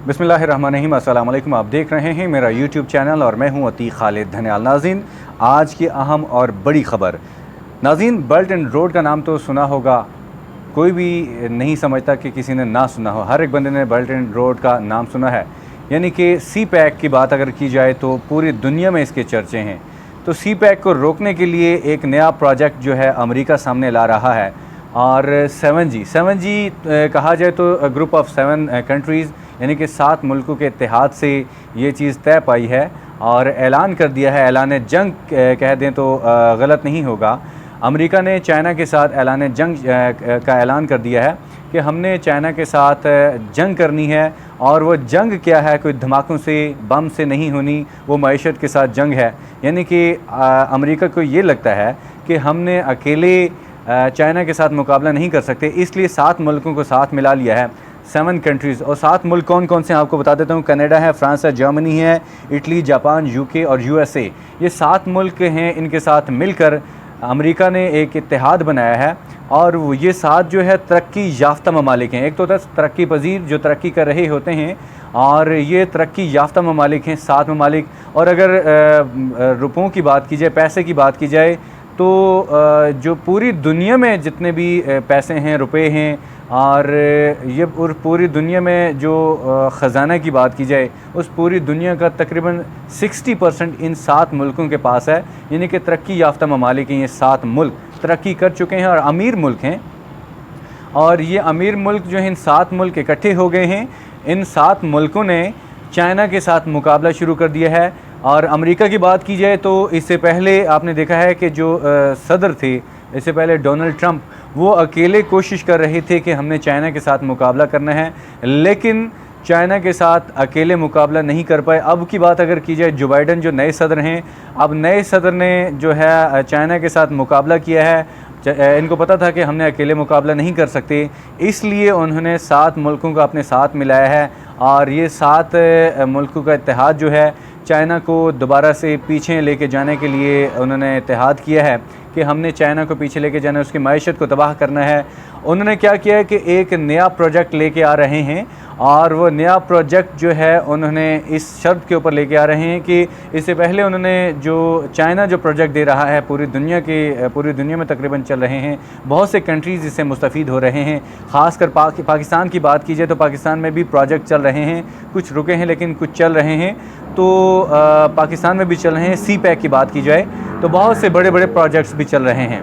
बिस्मिल्लाहिर्रहमानिर्रहीम। अस्सलाम वालेकुम। आप देख रहे हैं मेरा यूट्यूब चैनल और मैं हूं अतीक खालिद धनियाल। नाज़रीन, आज की अहम और बड़ी ख़बर। नाज़रीन, बेल्ट एंड रोड का नाम तो सुना होगा, कोई भी नहीं समझता कि किसी ने ना सुना हो। हर एक बंदे ने बेल्ट एंड रोड का नाम सुना है। यानी कि सी पैक की बात अगर की जाए तो पूरी दुनिया में इसके चर्चे हैं। तो सी पैक को रोकने के लिए एक नया प्रोजेक्ट जो है अमेरिका सामने ला रहा है। और 7G कहा जाए तो ग्रुप ऑफ 7 कंट्रीज़ यानी कि 7 मुल्कों के इत्तेहाद से ये चीज़ तय पाई है और ऐलान कर दिया है। ऐलान जंग कह दें तो गलत नहीं होगा। अमेरिका ने चाइना के साथ ऐलान जंग का ऐलान कर दिया है कि हमने चाइना के साथ जंग करनी है। और वो जंग क्या है, कोई धमाकों से, बम से नहीं होनी, वो मईशत के साथ जंग है। यानी कि अमेरिका को ये लगता है कि हमने अकेले चाइना के साथ मुकाबला नहीं कर सकते, इसलिए 7 मुल्कों को साथ मिला लिया है, 7 कंट्रीज़। और 7 मुल्क कौन कौन से हैं आपको बता देता हूँ। कनाडा है, फ्रांस है, जर्मनी है, इटली, जापान, यूके और यूएसए। ये 7 मुल्क हैं। इनके साथ मिलकर अमेरिका ने एक इत्तेहाद बनाया है। और ये 7 जो है तरक्की याफ्ता ममालिक हैं। एक तो होता है तरक्की पजीर जो तरक्की कर रहे होते हैं, और ये तरक्की याफ्ता ममालिक हैं 7 ममालिक। और अगर रुपयों की बात की जाए, पैसे की बात की जाए, तो जो पूरी दुनिया में जितने भी पैसे हैं, रुपए हैं, और ये पूरी दुनिया में जो ख़जाना की बात की जाए, उस पूरी दुनिया का तकरीबन 60% इन 7 मुल्कों के पास है। यानी कि तरक्की याफ्ता ममालिक हैं। ये 7 मुल्क तरक्की कर चुके हैं और अमीर मुल्क हैं। और ये अमीर मुल्क जो हैं, इन 7 मुल्क इकट्ठे हो गए हैं। इन 7 मुल्कों ने चाइना के साथ मुकाबला शुरू कर दिया है। और अमेरिका की बात की जाए तो इससे पहले आपने देखा है कि जो सदर थे, इससे पहले डोनाल्ड ट्रंप, वो अकेले कोशिश कर रहे थे कि हमने चाइना के साथ मुकाबला करना है, लेकिन चाइना के साथ अकेले मुकाबला नहीं कर पाए। अब की बात अगर की जाए, जो बाइडन जो नए सदर हैं, अब नए सदर ने जो है चाइना के साथ मुकाबला किया है। इनको पता था कि हमने अकेले मुकाबला नहीं कर सकते, इसलिए उन्होंने 7 मुल्कों को अपने साथ मिलाया है। और ये 7 मुल्कों का इत्तेहाद जो है चाइना को दोबारा से पीछे लेके जाने के लिए उन्होंने इत्तेहाद किया है कि हमने चाइना को पीछे लेके जाना है, उसकी मईशत को तबाह करना है। उन्होंने क्या किया है कि एक नया प्रोजेक्ट लेके आ रहे हैं। और वो नया प्रोजेक्ट जो है उन्होंने इस शर्त के ऊपर लेके आ रहे हैं कि इससे पहले उन्होंने जो चाइना जो प्रोजेक्ट दे रहा है पूरी दुनिया में तकरीबन चल रहे हैं, बहुत से कंट्रीज़ इससे मुस्तफ़ीद हो रहे हैं। ख़ासकर पाकिस्तान की बात की जाए तो पाकिस्तान में भी प्रोजेक्ट चल रहे हैं, कुछ रुके हैं लेकिन कुछ चल रहे हैं। तो पाकिस्तान में भी चल रहे हैं। सी पैक की बात की जाए तो बहुत से बड़े बड़े प्रोजेक्ट्स भी चल रहे हैं।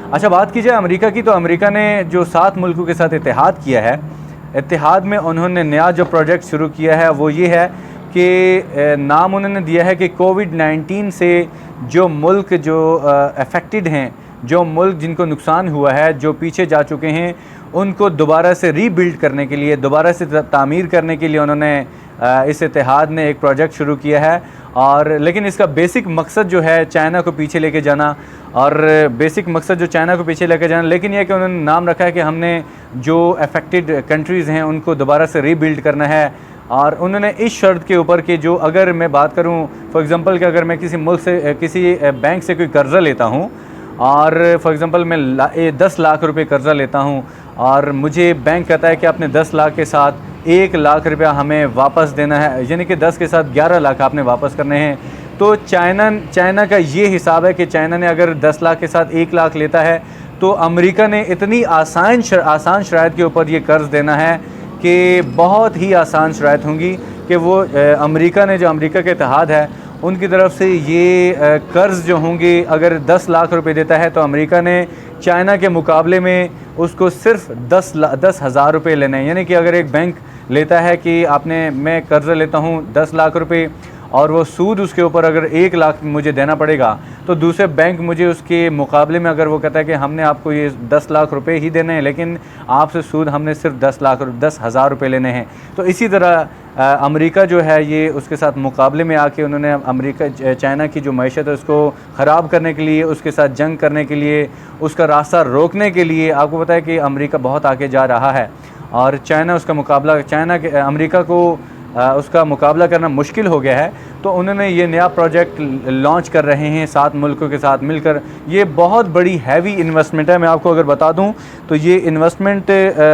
अच्छा, बात की जाए अमेरिका की, तो अमेरिका ने जो 7 मुल्कों के साथ इत्तेहाद किया है, इत्तेहाद में उन्होंने नया जो प्रोजेक्ट शुरू किया है वो ये है कि नाम उन्होंने दिया है कि कोविड-19 से जो मुल्क जो अफेक्टेड हैं, जो मुल्क जिनको नुकसान हुआ है, जो पीछे जा चुके हैं, उनको दोबारा से रीबिल्ड करने के लिए, दोबारा से तामीर करने के लिए उन्होंने इस इत्तेहाद ने एक प्रोजेक्ट शुरू किया है। और लेकिन इसका बेसिक मकसद जो है चाइना को पीछे लेके जाना, और बेसिक मकसद जो चाइना को पीछे लेके जाना, लेकिन यह कि उन्होंने नाम रखा है कि हमने जो अफेक्टेड कंट्रीज़ हैं उनको दोबारा से रीबिल्ड करना है। और उन्होंने इस शर्त के ऊपर कि जो, अगर मैं बात करूं फॉर एग्ज़ाम्पल कि अगर मैं किसी मुल्क से, किसी बैंक से कोई कर्ज़ा लेता हूं, और फॉर एग्ज़ाम्पल मैं 10 लाख रुपए कर्ज़ा लेता हूं, और मुझे बैंक कहता है कि आपने 10 लाख के साथ 1 लाख रुपया हमें वापस देना है, यानी कि 10 के साथ 11 लाख आपने वापस करने हैं। तो चाइना का ये हिसाब है कि चाइना ने अगर 10 लाख के साथ 1 लाख लेता है, तो अमेरिका ने इतनी आसान शराइत के ऊपर ये कर्ज़ देना है कि बहुत ही आसान शराइत होंगी कि वो अमेरिका ने, जो अमेरिका का इत्तेहाद है, उनकी तरफ से ये कर्ज़ जो होंगे, अगर 10 लाख रुपए देता है तो अमेरिका ने चाइना के मुकाबले में उसको सिर्फ 10,000 रुपये लेने हैं। यानी कि अगर एक बैंक लेता है कि मैं कर्ज़ा लेता हूँ 10 लाख रुपए, और वो सूद उसके ऊपर अगर 1 लाख मुझे देना पड़ेगा, तो दूसरे बैंक मुझे उसके मुकाबले में अगर वो कहता है कि हमने आपको ये 10 लाख रुपए ही देने हैं, लेकिन आपसे सूद हमने सिर्फ 10,000 रुपये लेने हैं। तो इसी तरह अमेरिका जो है ये उसके साथ मुकाबले में आके उन्होंने चाइना की जो मईशत है उसको ख़राब करने के लिए, उसके साथ जंग करने के लिए, उसका रास्ता रोकने के लिए, आपको पता है कि अमेरिका बहुत आगे जा रहा है और चाइना उसका मुकाबला, अमेरिका को उसका मुकाबला करना मुश्किल हो गया है, तो उन्होंने ये नया प्रोजेक्ट लॉन्च कर रहे हैं 7 मुल्कों के साथ मिलकर। ये बहुत बड़ी हैवी इन्वेस्टमेंट है। मैं आपको अगर बता दूं तो ये इन्वेस्टमेंट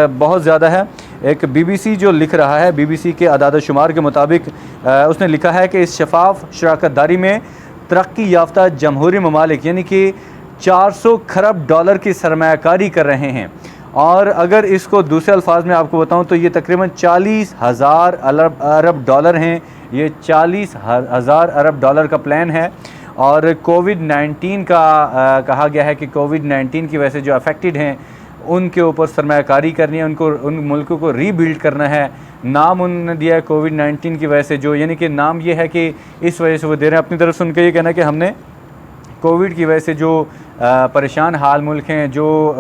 बहुत ज़्यादा है। एक BBC जो लिख रहा है, BBC के अदाद शुमार के मुताबिक उसने लिखा है कि इस शफाफ शराकतदारी में तरक्की याफ्ता जमहूरी ममालिक यानी कि 400 खरब डॉलर की सरमायाकारी कर रहे हैं। और अगर इसको दूसरे अल्फाज में आपको बताऊं तो ये तकरीबन 40,000 अरब डॉलर हैं। ये 40,000 अरब डॉलर का प्लान है। और कोविड-19 का कहा गया है कि कोविड-19 की वजह से जो अफेक्टेड हैं उनके ऊपर सरमायाकारी करनी है, उनको उन मुल्कों को रीबिल्ड करना है। नाम उन्होंने दिया है कोविड-19 की वजह से, जो यानी कि नाम ये है कि इस वजह से वो दे रहे हैं। अपनी तरफ से उनका ये कहना है कि हमने कोविड की वजह से जो परेशान हाल मुल्क हैं, जो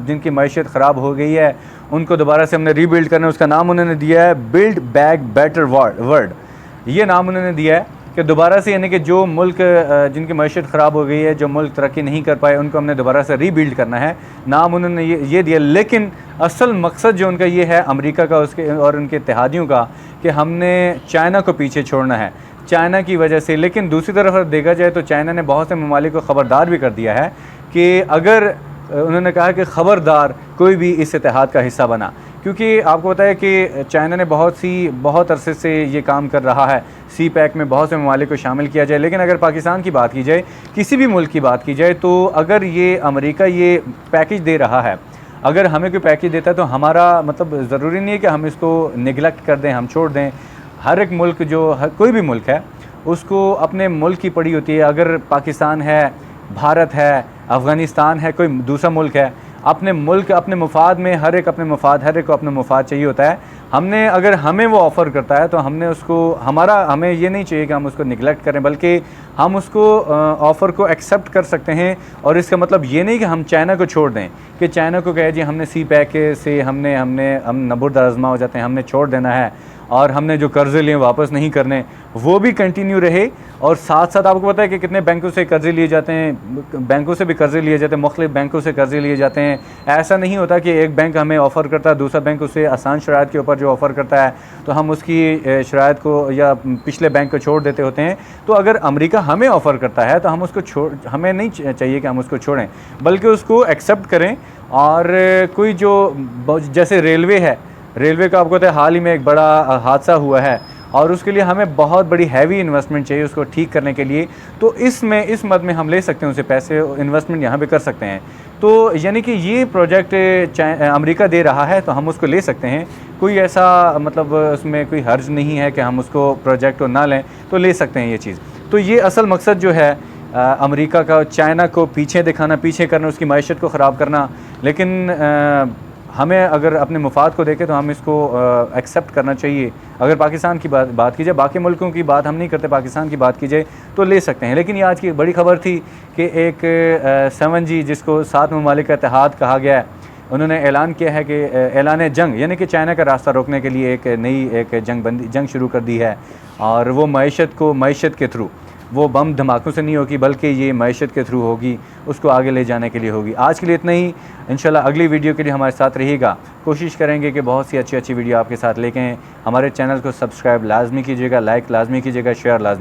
जिनकी मईशत ख़राब हो गई है, उनको दोबारा से हमने रीबिल्ड करना है। उसका नाम उन्होंने दिया है बिल्ड बैक बेटर वर्ल्ड। ये नाम उन्होंने दिया है कि दोबारा से यानी कि जो मुल्क जिनकी मईशत ख़राब हो गई है, जो मुल्क तरक्की नहीं कर पाए, उनको हमने दोबारा से रीबिल्ड करना है। नाम उन्होंने ये दिया। लेकिन असल मकसद जो उनका ये है अमेरिका का उसके और उनके इत्तेहादियों का कि हमने चाइना को पीछे छोड़ना है चाइना की वजह से। लेकिन दूसरी तरफ देखा जाए तो चाइना ने बहुत से ममालिक को ख़बरदार भी कर दिया है कि अगर उन्होंने कहा कि ख़बरदार कोई भी इस इत्तेहाद का हिस्सा बना, क्योंकि आपको पता है कि चाइना ने बहुत अरसे से ये काम कर रहा है CPEC में बहुत से ममालिक को शामिल किया जाए। लेकिन अगर पाकिस्तान की बात की जाए, किसी भी मुल्क की बात की जाए, तो अगर ये अमेरिका ये पैकेज दे रहा है, अगर हमें कोई पैकेज देता है तो हमारा मतलब ज़रूरी नहीं है कि हम इसको निगलेक्ट कर दें, हम छोड़ दें। हर एक मुल्क कोई भी मुल्क है उसको अपने मुल्क की पड़ी होती है। अगर पाकिस्तान है, भारत है, अफ़गानिस्तान है, कोई दूसरा मुल्क है, अपने मुल्क अपने मुफाद में हर एक को अपना मुफाद चाहिए होता है। अगर हमें वो ऑफ़र करता है तो हमने उसको हमें ये नहीं चाहिए कि हम उसको निगलेक्ट करें, बल्कि हम उसको ऑफ़र को एक्सेप्ट कर सकते हैं। और इसका मतलब ये नहीं कि हम चाइना को छोड़ दें, कि चाइना को कहे जी हमने CPEC से हम नबुर्द आज़मा हो जाते हैं, हमने छोड़ देना है और हमने जो कर्ज़े लिए वापस नहीं करने, वो भी कंटिन्यू रहे। और साथ साथ आपको पता है कि कितने बैंकों से कर्ज़े लिए जाते हैं, बैंकों से भी कर्ज़े लिए जाते हैं, मुख्तलिफ़ बैंकों से कर्ज़े लिए जाते हैं। ऐसा नहीं होता कि एक बैंक हमें ऑफ़र करता है, दूसरा बैंक उसे आसान शराइत के ऊपर जो ऑफ़र करता है तो हम उसकी शराइत को या पिछले बैंक को छोड़ देते होते हैं। तो अगर अमेरिका हमें ऑफ़र करता है तो हम उसको हमें नहीं चाहिए कि हम उसको छोड़ें, बल्कि उसको एक्सेप्ट करें। और कोई जैसे रेलवे का आपको पता है हाल ही में एक बड़ा हादसा हुआ है और उसके लिए हमें बहुत बड़ी हैवी इन्वेस्टमेंट चाहिए उसको ठीक करने के लिए। तो इस मद में हम ले सकते हैं, उसे पैसे इन्वेस्टमेंट यहाँ पे कर सकते हैं। तो यानी कि ये प्रोजेक्ट अमेरिका दे रहा है तो हम उसको ले सकते हैं। कोई ऐसा मतलब उसमें कोई हर्ज नहीं है कि हम उसको प्रोजेक्ट को ना लें, तो ले सकते हैं ये चीज़। तो ये असल मकसद जो है अमेरिका का चाइना को पीछे दिखाना, पीछे करना, उसकी मईशत को ख़राब करना। लेकिन हमें अगर अपने मुफाद को देखें तो हम इसको एक्सेप्ट करना चाहिए। अगर पाकिस्तान की बात की जाए, बाकी मुल्कों की बात हम नहीं करते, पाकिस्तान की बात की जाए तो ले सकते हैं। लेकिन ये आज की बड़ी खबर थी कि एक 7G जिसको 7 ममालिक का इत्तेहाद कहा गया है, उन्होंने ऐलान किया है कि ऐलान जंग यानी कि चाइना का रास्ता रोकने के लिए एक जंग शुरू कर दी है। और वो मईशत के थ्रू, वो बम धमाकों से नहीं होगी बल्कि ये मईशत के थ्रू होगी, उसको आगे ले जाने के लिए होगी। आज के लिए इतना ही। इंशाल्लाह अगली वीडियो के लिए हमारे साथ रहिएगा। कोशिश करेंगे कि बहुत सी अच्छी वीडियो आपके साथ लेके आएं। हमारे चैनल को सब्सक्राइब लाजमी कीजिएगा, लाइक लाजमी कीजिएगा, शेयर लाजमी